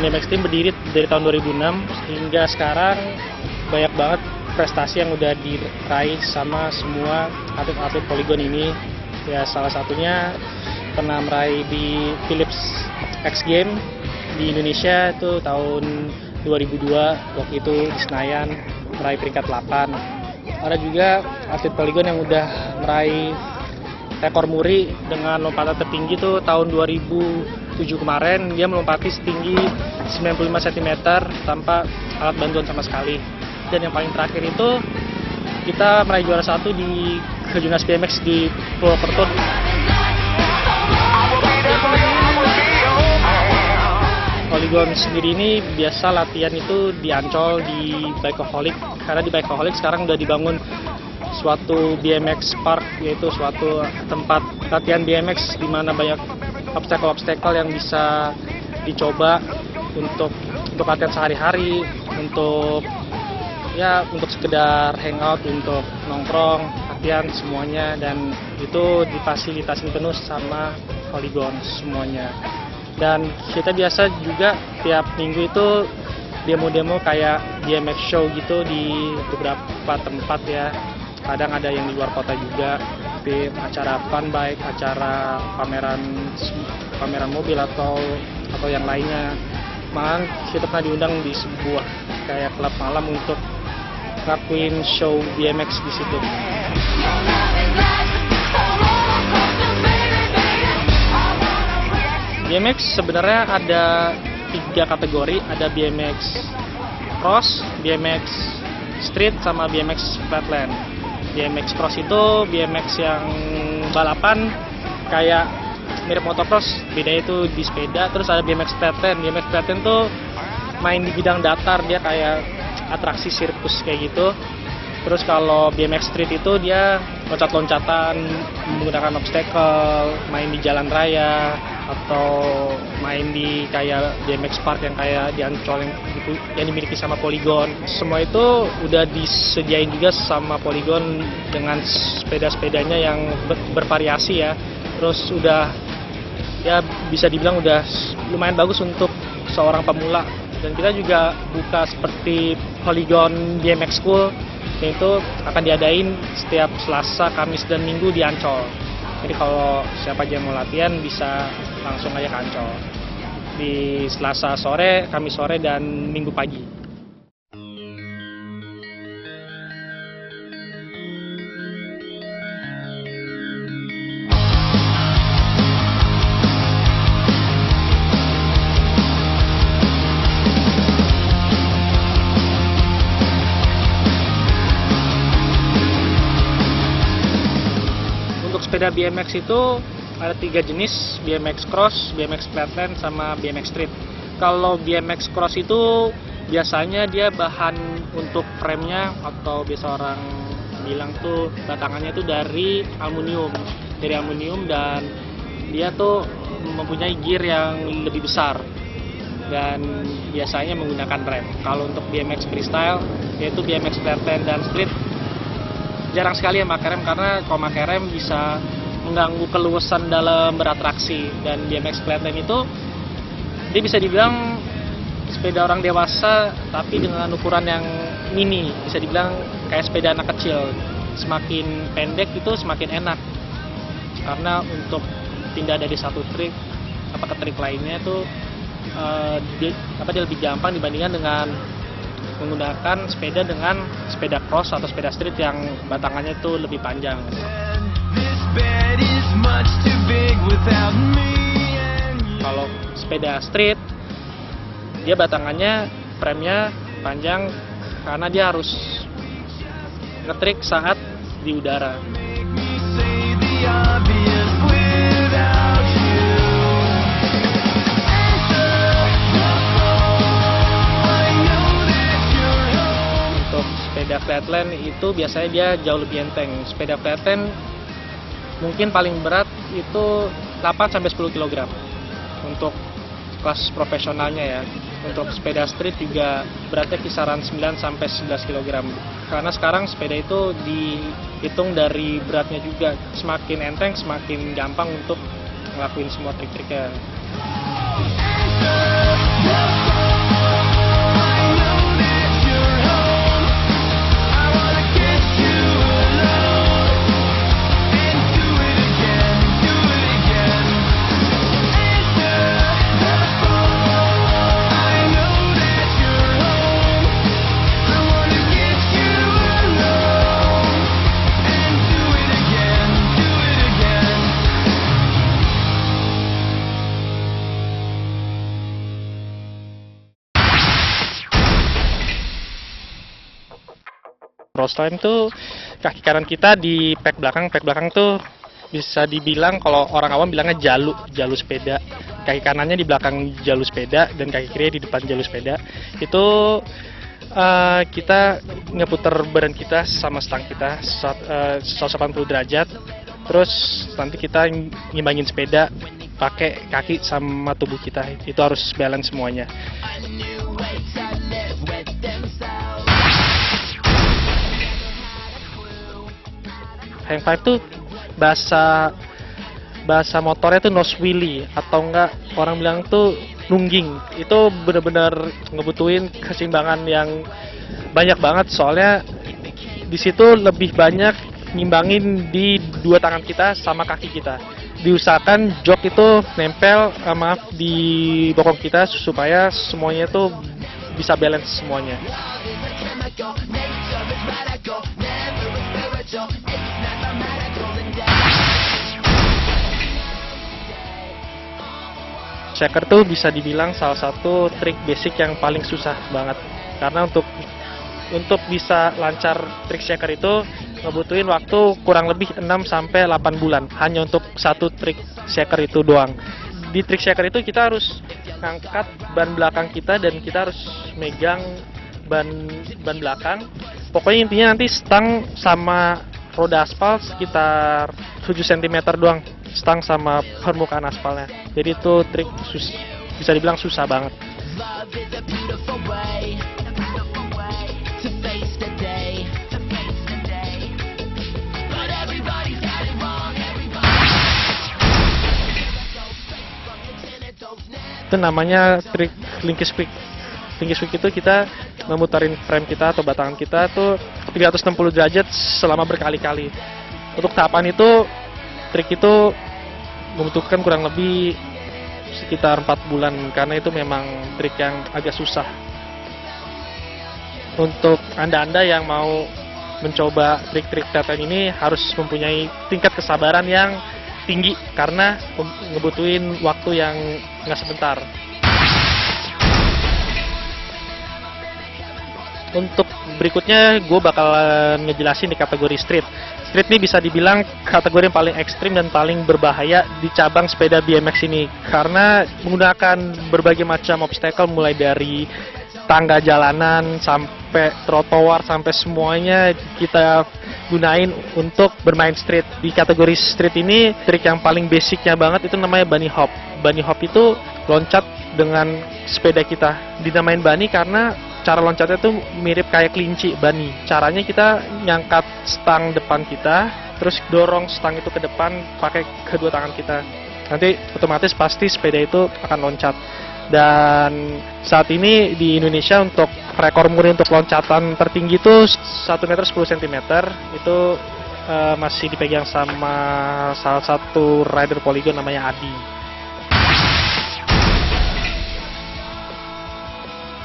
BMX Team berdiri dari tahun 2006 hingga sekarang. Banyak banget prestasi yang udah diraih sama semua atlet-atlet Polygon ini. Ya salah satunya pernah meraih di Philips X Games di Indonesia itu tahun 2002, waktu itu di Senayan meraih peringkat 8. Ada juga atlet Polygon yang udah meraih rekor muri dengan lompatan tertinggi tuh tahun 2007 kemarin. Dia melompati setinggi 95 cm tanpa alat bantuan sama sekali. Dan yang paling terakhir itu kita meraih juara 1 di Kejurnas BMX di Purwokerto. Polygon sendiri ini biasa latihan itu di Ancol di Bikeaholic, karena di Bikeaholic sekarang udah dibangun suatu BMX park, yaitu suatu tempat latihan BMX di mana banyak obstacle-obstacle yang bisa dicoba untuk latihan sehari-hari, untuk sekedar hangout, untuk nongkrong, latihan semuanya, dan itu difasilitasi penuh sama Polygon semuanya. Dan kita biasa juga tiap minggu itu demo-demo kayak BMX show gitu di beberapa tempat ya. Kadang ada yang di luar kota juga, di acara fun bike, acara pameran mobil atau yang lainnya. Malah kita pernah diundang di sebuah kayak klub malam untuk ngelakuin show BMX di situ. BMX sebenarnya ada 3 kategori, ada BMX Cross, BMX Street, sama BMX Flatland. BMX Cross itu BMX yang balapan kayak mirip motocross, bedanya itu di sepeda. Terus ada BMX Flatland. BMX Flatland tuh main di bidang datar, dia kayak atraksi sirkus kayak gitu. Terus kalau BMX Street itu dia loncat-loncatan menggunakan obstacle, main di jalan raya, atau main di kayak BMX Park yang kayak di Ancol yang dimiliki sama Polygon. Semua itu udah disediain juga sama Polygon dengan sepeda-sepedanya yang bervariasi ya. Terus udah ya bisa dibilang udah lumayan bagus untuk seorang pemula. Dan kita juga buka seperti Polygon BMX School, yaitu akan diadain setiap Selasa, Kamis, dan Minggu di Ancol. Jadi kalau siapa aja mau latihan bisa langsung aja ke Ancol di Selasa sore, Kamis sore, dan Minggu pagi. Sepeda BMX itu ada 3 jenis, BMX Cross, BMX Flatland, sama BMX Street. Kalau BMX Cross itu biasanya dia bahan untuk frame-nya, atau biasa orang bilang tuh batangannya itu dari aluminium, dan dia tuh mempunyai gear yang lebih besar dan biasanya menggunakan rem. Kalau untuk BMX Freestyle, yaitu BMX Flatland dan Street, jarang sekali yang pakai rem, karena kalau pakai rem bisa mengganggu keluasan dalam beratraksi. Dan BMX Flatland itu dia bisa dibilang sepeda orang dewasa tapi dengan ukuran yang mini, bisa dibilang kayak sepeda anak kecil. Semakin pendek itu semakin enak, karena untuk pindah dari satu trik ke trik lainnya itu dia lebih gampang dibandingkan dengan menggunakan sepeda cross atau sepeda street yang batangannya itu lebih panjang. Kalau sepeda street, dia batangannya, frame-nya panjang karena dia harus ngetrik saat di udara. Sepeda flatland itu biasanya dia jauh lebih enteng. Sepeda flatland mungkin paling berat itu 8-10 kg untuk kelas profesionalnya ya. Untuk sepeda street juga beratnya kisaran 9-11 kg. Karena sekarang sepeda itu dihitung dari beratnya juga. Semakin enteng semakin gampang untuk ngelakuin semua trik-triknya. cross climb tuh kaki kanan kita di pek belakang. Pek belakang tuh bisa dibilang kalau orang awam bilangnya jalu sepeda. Kaki kanannya di belakang jalu sepeda dan kaki kirinya di depan jalu sepeda. Itu kita ngeputar badan kita sama stang kita 180 derajat. Terus nanti kita ngimbangin sepeda pakai kaki sama tubuh kita. Itu harus balance semuanya. Hang five tuh bahasa motornya tuh nose wheelie atau enggak orang bilang tuh nungging. Itu benar-benar ngebutuhin keseimbangan yang banyak banget, soalnya di situ lebih banyak ngimbangin di dua tangan kita sama kaki kita. Diusahakan jok itu nempel di bokong kita supaya semuanya tuh bisa balance semuanya. Shaker tuh bisa dibilang salah satu trik basic yang paling susah banget, karena untuk bisa lancar trik shaker itu ngebutuhin waktu kurang lebih 6-8 bulan hanya untuk satu trik shaker itu doang. Di trik shaker itu kita harus ngangkat ban belakang kita dan kita harus megang ban belakang. Pokoknya intinya nanti stang sama roda aspal sekitar 7 cm doang, stang sama permukaan aspalnya. Jadi itu trik bisa dibilang susah banget. Itu namanya trik Linky Squeak. Linky Squeak itu kita memutarin frame kita atau batangan kita tuh 360 derajat selama berkali-kali. Untuk tahapan itu, trik itu membutuhkan kurang lebih sekitar 4 bulan karena itu memang trik yang agak susah. Untuk anda-anda yang mau mencoba trik-trik flatland ini harus mempunyai tingkat kesabaran yang tinggi karena ngebutuhin waktu yang nggak sebentar. Untuk berikutnya gue bakalan ngejelasin di kategori street. Street ini bisa dibilang kategori yang paling ekstrim dan paling berbahaya di cabang sepeda BMX ini karena menggunakan berbagai macam obstacle mulai dari tangga jalanan sampai trotoar sampai semuanya kita gunain untuk bermain street. Di kategori street ini trik yang paling basicnya banget itu namanya bunny hop. Bunny hop itu loncat dengan sepeda kita. Dinamain bunny karena cara loncatnya tuh mirip kayak kelinci bunny. Caranya kita ngangkat stang depan kita, terus dorong stang itu ke depan pakai kedua tangan kita. Nanti otomatis pasti sepeda itu akan loncat. Dan saat ini di Indonesia untuk rekor muri untuk loncatan tertinggi itu 1 meter 10 cm itu masih dipegang sama salah satu rider Polygon namanya Adi.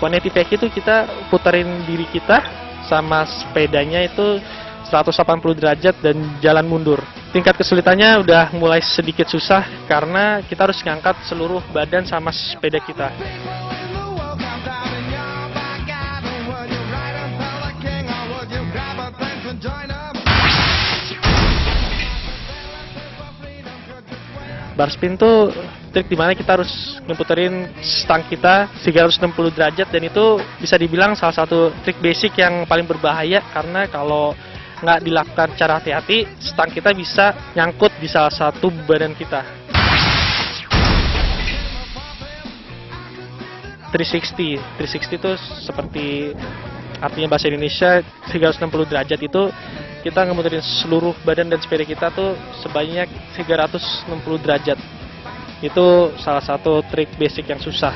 180 peki itu kita puterin diri kita sama sepedanya itu 180 derajat dan jalan mundur. Tingkat kesulitannya udah mulai sedikit susah karena kita harus ngangkat seluruh badan sama sepeda kita. Bar spin tuh trik dimana kita harus ngeputerin stang kita 360 derajat dan itu bisa dibilang salah satu trik basic yang paling berbahaya karena kalau nggak dilakukan secara hati-hati, stang kita bisa nyangkut di salah satu badan kita. 360 itu seperti artinya bahasa Indonesia 360 derajat itu kita ngemuterin seluruh badan dan sepeda kita tuh sebanyak 360 derajat. Itu salah satu trik basic yang susah.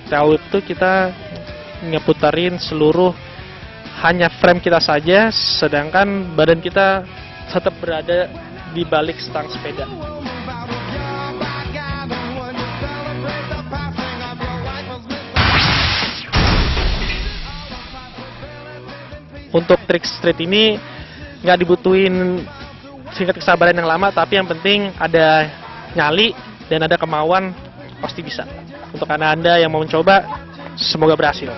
Tail whip itu kita ngeputarin seluruh hanya frame kita saja, sedangkan badan kita tetap berada di balik stang sepeda. Untuk trik street ini nggak dibutuhin tingkat kesabaran yang lama, tapi yang penting ada nyali dan ada kemauan, pasti bisa. Untuk Anda yang mau mencoba, semoga berhasil.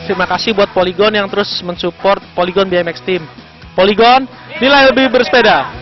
Terima kasih buat Polygon yang terus mensupport Polygon BMX Team. Polygon, nilai lebih bersepeda.